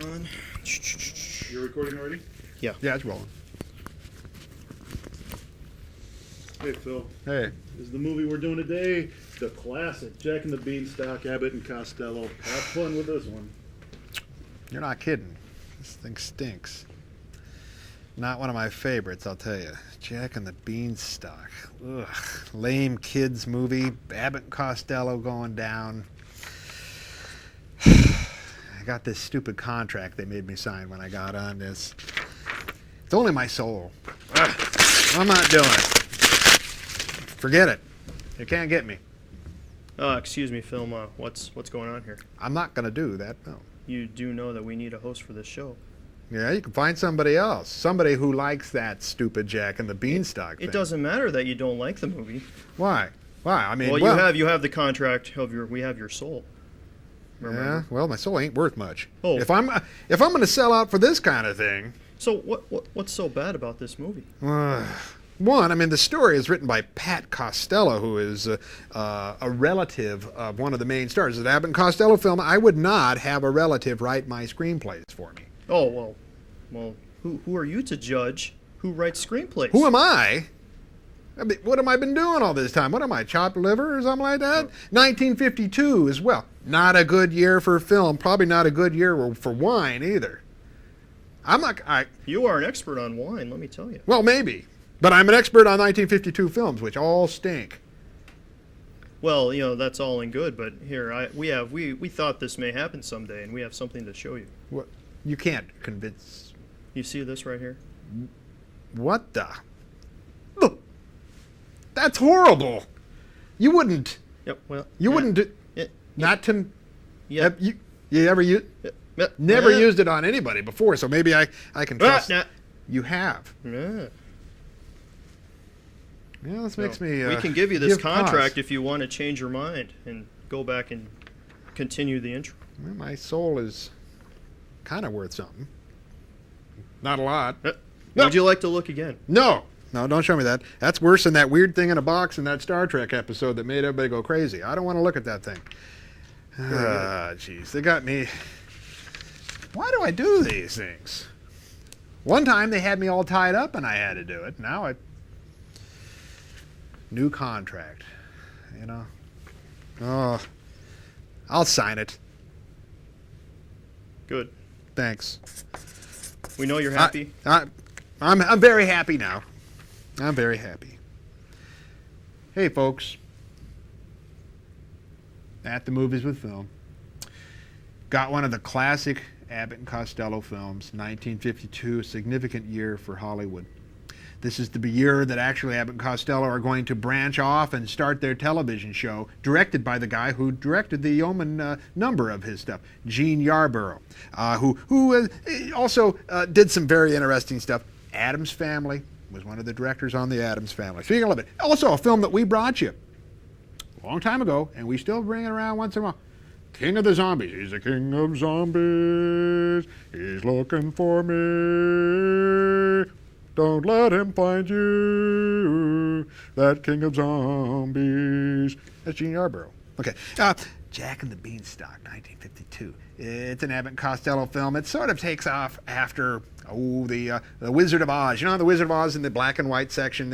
on. You're recording already? Yeah. Yeah, it's rolling. Hey, Phil. Hey. This is the movie we're doing today. The classic Jack and the Beanstalk, Abbott and Costello. Have fun with this one. You're not kidding. This thing stinks. Not one of my favorites, I'll tell you. Jack and the Beanstalk. Ugh. Lame kids movie. Abbott and Costello going down. I got this stupid contract they made me sign when I got on this. It's only my soul. Ugh. I'm not doing it. Forget it. You can't get me. Excuse me, Phil. What's going on here? I'm not going to do that, no. You do know that we need a host for this show. Yeah, you can find somebody else. Somebody who likes that stupid Jack and the Beanstalk thing. It doesn't matter that you don't like the movie. Why? Why? I mean, well, you have the contract of we have your soul. Remember? Yeah. Well, my soul ain't worth much. Oh. If I'm going to sell out for this kind of thing. So what's so bad about this movie? One, I mean, the story is written by Pat Costello, who is a relative of one of the main stars. At Abbott and Costello film, I would not have a relative write my screenplays for me. Oh, well, who are you to judge who writes screenplays? Who am I? I mean, what have I been doing all this time? What am I, chopped liver or something like that? 1952 as well. Not a good year for film. Probably not a good year for wine either. You are an expert on wine, let me tell you. Well, maybe. But I'm an expert on 1952 films, which all stink. Well, that's all and good, but here we thought this may happen someday, and we have something to show you. What? You can't convince. You see this right here? What the? Look, that's horrible. You wouldn't. Yep. Well, you wouldn't do. Not to. Yeah. You ever never used it on anybody before, so maybe I can trust. You have. Yeah. Yeah, this makes me. We can give you this contract pause. if you want to change your mind and go back and continue the intro. Well, my soul is kind of worth something. Not a lot. No. Would you like to look again? No, don't show me that. That's worse than that weird thing in a box in that Star Trek episode that made everybody go crazy. I don't want to look at that thing. Jeez, they got me. Why do I do these things? One time they had me all tied up and I had to do it. Now new contract, Oh, I'll sign it. Good. Thanks. We know you're happy. I'm very happy now. I'm very happy. Hey, folks. At the Movies with Film. Got one of the classic Abbott and Costello films, 1952, a significant year for Hollywood. This is the year that actually Abbott and Costello are going to branch off and start their television show, directed by the guy who directed the yeoman number of his stuff, Gene Yarborough, who also did some very interesting stuff. Addams Family was one of the directors on the Addams Family. Speaking of it, also a film that we brought you a long time ago, and we still bring it around once in a while. King of the Zombies. He's the king of zombies. He's looking for me. Don't let him find you, that king of zombies. That's Gene Yarborough. Okay, Jack and the Beanstalk, 1952. It's an Abbott and Costello film. It sort of takes off after, the Wizard of Oz. You know, the Wizard of Oz in the black and white section,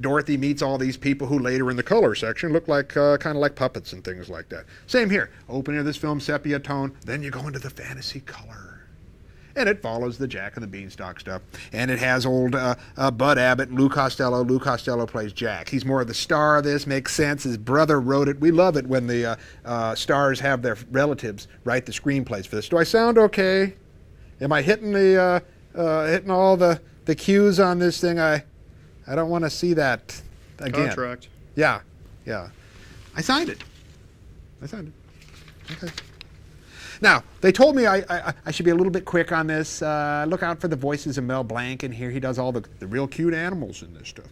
Dorothy meets all these people who later in the color section look like, kind of like puppets and things like that. Same here. Opening of this film, sepia tone. Then you go into the fantasy color. And it follows the Jack and the Beanstalk stuff. And it has old Bud Abbott and Lou Costello. Lou Costello plays Jack. He's more of the star of this. Makes sense. His brother wrote it. We love it when the stars have their relatives write the screenplays for this. Do I sound okay? Am I hitting hitting all the cues on this thing? I don't want to see that again. Contract. Yeah. I signed it. Okay. Now, they told me I should be a little bit quick on this. Look out for the voices of Mel Blanc in here. He does all the real cute animals in this stuff.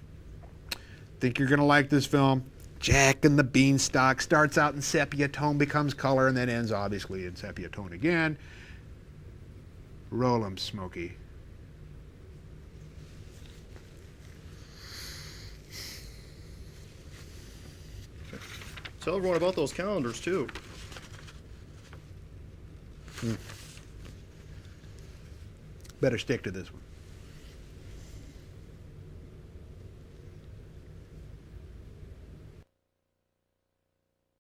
Think you're going to like this film. Jack and the Beanstalk starts out in sepia tone, becomes color, and then ends obviously in sepia tone again. Roll 'em, Smokey. Tell everyone about those calendars, too. better stick to this one.